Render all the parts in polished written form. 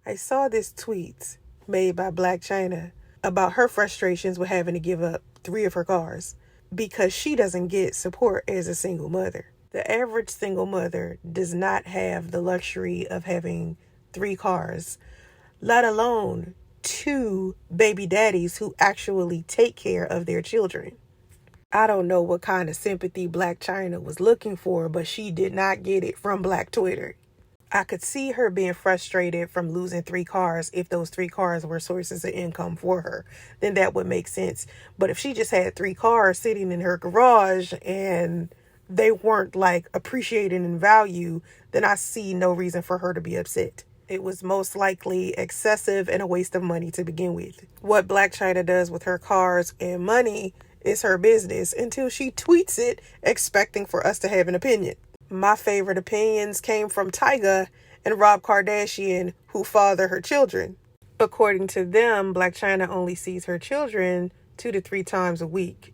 I saw this tweet made by Black China about her frustrations with having to give up 3 of her cars because she doesn't get support as a single mother. The average single mother does not have the luxury of having 3 cars, let alone 2 baby daddies who actually take care of their children. I don't know what kind of sympathy Black China was looking for, but she did not get it from Black Twitter. I could see her being frustrated from losing 3 cars. If those 3 cars were sources of income for her, then that would make sense. But if she just had 3 cars sitting in her garage and they weren't like appreciated in value, then I see no reason for her to be upset. It was most likely excessive and a waste of money to begin with. What Black China does with her cars and money is her business until she tweets it expecting for us to have an opinion. My favorite opinions came from Tyga and Rob Kardashian, who father her children. According to them, Black China only sees her children 2 to 3 times a week.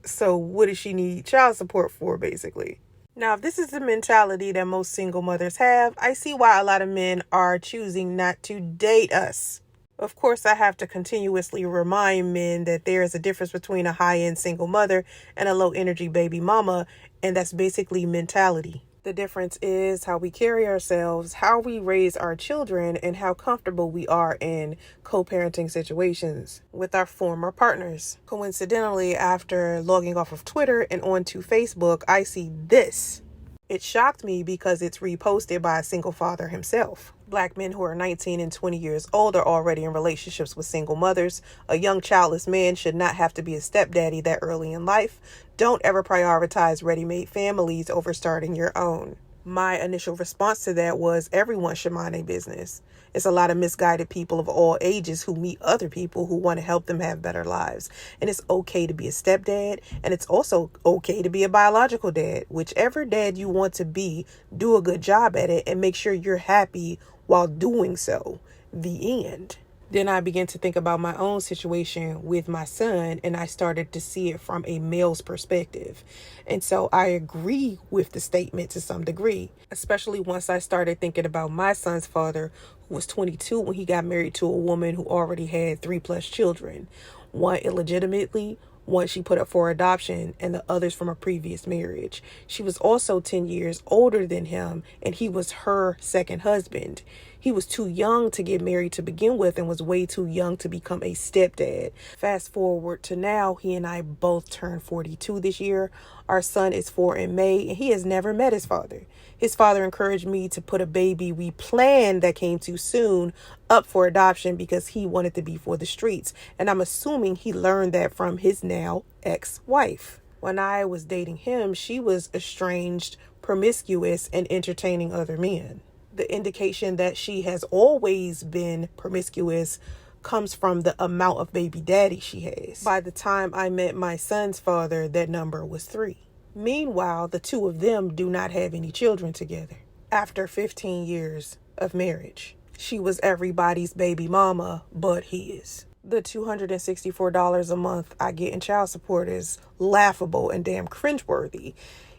So what does she need child support for, basically? Now, if this is the mentality that most single mothers have, I see why a lot of men are choosing not to date us. Of course, I have to continuously remind men that there is a difference between a high-end single mother and a low-energy baby mama, and that's basically mentality. The difference is how we carry ourselves, how we raise our children, and how comfortable we are in co-parenting situations with our former partners. Coincidentally, after logging off of Twitter and onto Facebook, I see this. It shocked me because it's reposted by a single father himself. Black men who are 19 and 20 years old are already in relationships with single mothers. A young childless man should not have to be a stepdaddy that early in life. Don't ever prioritize ready-made families over starting your own. My initial response to that was everyone should mind their business. It's a lot of misguided people of all ages who meet other people who want to help them have better lives. And it's okay to be a stepdad, and it's also okay to be a biological dad. Whichever dad you want to be, do a good job at it and make sure you're happy while doing so. The end. Then I began to think about my own situation with my son, and I started to see it from a male's perspective. And so I agree with the statement to some degree, especially once I started thinking about my son's father, who was 22 when he got married to a woman who already had 3+ children. One illegitimately, one she put up for adoption, and the others from a previous marriage. She was also 10 years older than him, and he was her second husband. He was too young to get married to begin with and was way too young to become a stepdad. Fast forward to now, he and I both turned 42 this year. Our son is 4 in May, and he has never met his father. His father encouraged me to put a baby we planned that came too soon up for adoption because he wanted to be for the streets. And I'm assuming he learned that from his now ex-wife. When I was dating him, she was estranged, promiscuous, and entertaining other men. The indication that she has always been promiscuous comes from the amount of baby daddy she has. By the time I met my son's father, that number was 3. Meanwhile, the 2 of them do not have any children together. After 15 years of marriage, she was everybody's baby mama but his. The $264 a month I get in child support is laughable and damn cringeworthy.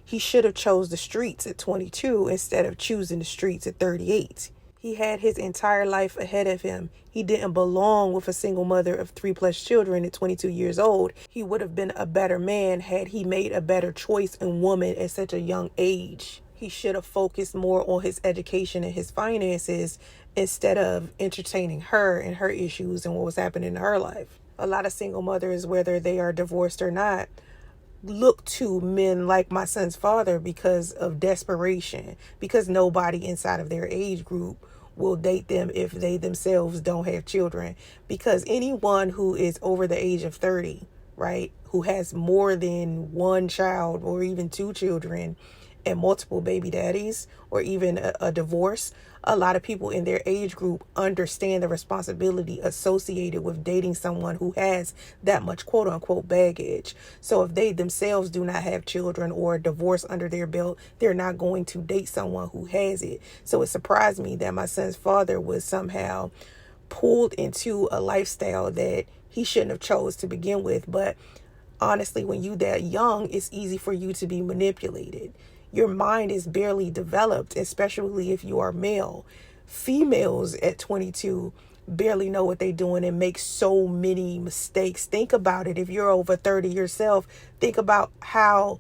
He should have chose the streets at 22 instead of choosing the streets at 38. He had his entire life ahead of him. He didn't belong with a single mother of 3+ children at 22 years old. He would have been a better man had he made a better choice in woman at such a young age. He should have focused more on his education and his finances instead of entertaining her and her issues and what was happening in her life. A lot of single mothers, whether they are divorced or not, look to men like my son's father because of desperation, because nobody inside of their age group will date them if they themselves don't have children. Because anyone who is over the age of 30, right, who has more than 1 child or even 2 children and multiple baby daddies or even a divorce, a lot of people in their age group understand the responsibility associated with dating someone who has that much quote unquote baggage. So if they themselves do not have children or a divorce under their belt, they're not going to date someone who has it. So it surprised me that my son's father was somehow pulled into a lifestyle that he shouldn't have chose to begin with. But honestly, when you that young, it's easy for you to be manipulated. Your mind is barely developed, especially if you are male. Females at 22 barely know what they're doing and make so many mistakes. Think about it. If you're over 30 yourself, think about how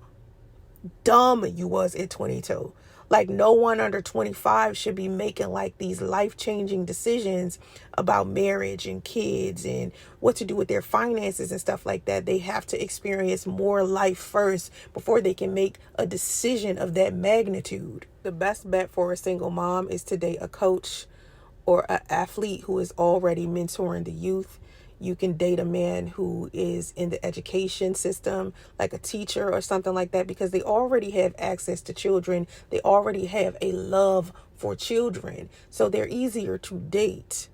dumb you was at 22. Like, no one under 25 should be making like these life-changing decisions about marriage and kids and what to do with their finances and stuff like that. They have to experience more life first before they can make a decision of that magnitude. The best bet for a single mom is to date a coach or an athlete who is already mentoring the youth. You can date a man who is in the education system, like a teacher or something like that, because they already have access to children. They already have a love for children. So they're easier to date.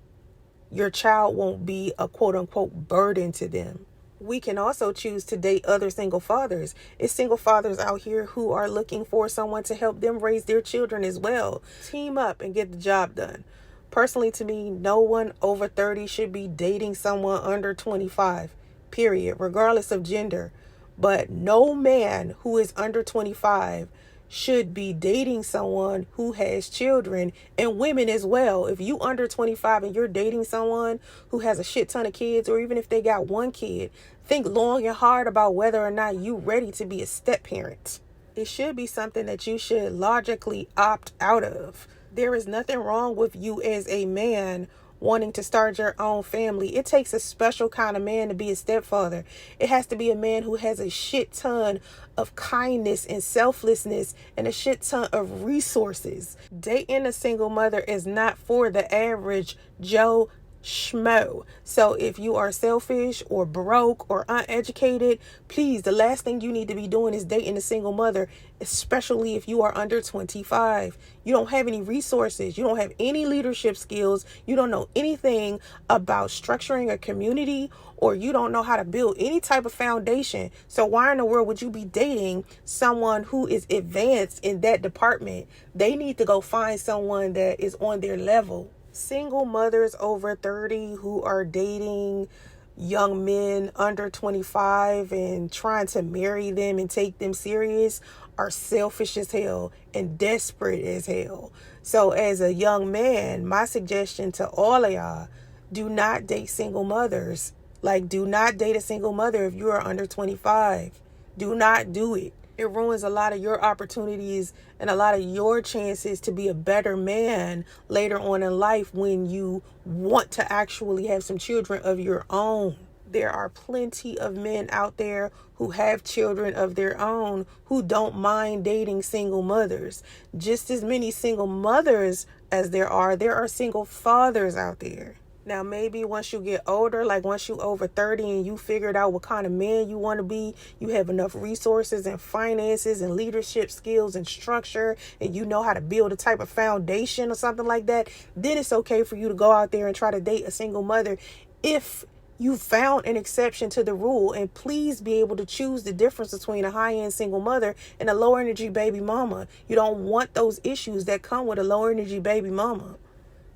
Your child won't be a quote unquote burden to them. We can also choose to date other single fathers. It's single fathers out here who are looking for someone to help them raise their children as well. Team up and get the job done. Personally, to me, no one over 30 should be dating someone under 25, period, regardless of gender. But no man who is under 25 should be dating someone who has children, and women as well. If you under 25 and you're dating someone who has a shit ton of kids, or even if they got one kid, think long and hard about whether or not you ready to be a step parent. It should be something that you should logically opt out of. There is nothing wrong with you as a man wanting to start your own family. It takes a special kind of man to be a stepfather. It has to be a man who has a shit ton of kindness and selflessness and a shit ton of resources. Dating a single mother is not for the average Joe Schmo. So if you are selfish or broke or uneducated, please, the last thing you need to be doing is dating a single mother, especially if you are under 25. You don't have any resources. You don't have any leadership skills. You don't know anything about structuring a community, or you don't know how to build any type of foundation. So why in the world would you be dating someone who is advanced in that department? They need to go find someone that is on their level. Single mothers over 30 who are dating young men under 25 and trying to marry them and take them serious are selfish as hell and desperate as hell. So as a young man, my suggestion to all of y'all, do not date single mothers. Like, do not date a single mother if you are under 25. Do not do it. It ruins a lot of your opportunities and a lot of your chances to be a better man later on in life when you want to actually have some children of your own. There are plenty of men out there who have children of their own who don't mind dating single mothers. Just as many single mothers as there are single fathers out there. Now, maybe once you get older, like once you over 30 and you figured out what kind of man you want to be, you have enough resources and finances and leadership skills and structure, and you know how to build a type of foundation or something like that, then it's okay for you to go out there and try to date a single mother if you found an exception to the rule. And please be able to choose the difference between a high-end single mother and a low-energy baby mama. You don't want those issues that come with a low-energy baby mama.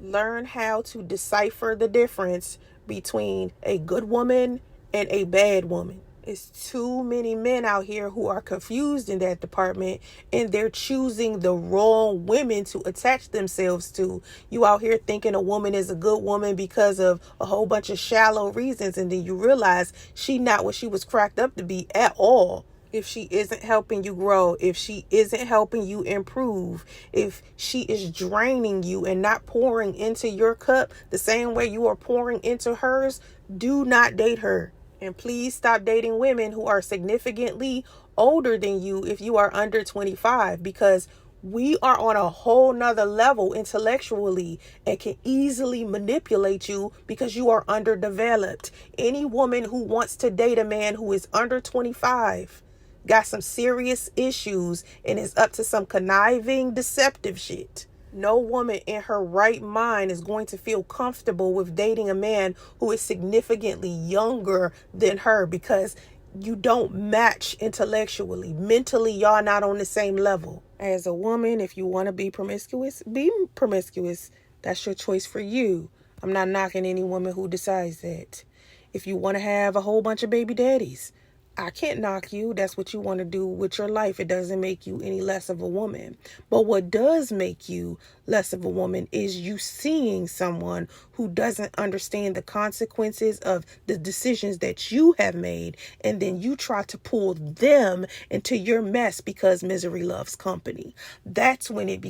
Learn how to decipher the difference between a good woman and a bad woman. It's too many men out here who are confused in that department, and they're choosing the wrong women to attach themselves to. You out here thinking a woman is a good woman because of a whole bunch of shallow reasons, and then you realize she not what she was cracked up to be at all. If she isn't helping you grow, if she isn't helping you improve, if she is draining you and not pouring into your cup the same way you are pouring into hers, do not date her. And please stop dating women who are significantly older than you if you are under 25, because we are on a whole nother level intellectually and can easily manipulate you because you are underdeveloped. Any woman who wants to date a man who is under 25 got some serious issues and is up to some conniving, deceptive shit. No woman in her right mind is going to feel comfortable with dating a man who is significantly younger than her, because you don't match intellectually. Mentally, y'all not on the same level. As a woman, if you want to be promiscuous, be promiscuous. That's your choice for you. I'm not knocking any woman who decides that. If you want to have a whole bunch of baby daddies, I can't knock you. That's what you want to do with your life. It doesn't make you any less of a woman. But what does make you less of a woman is you seeing someone who doesn't understand the consequences of the decisions that you have made, and then you try to pull them into your mess because misery loves company. That's when it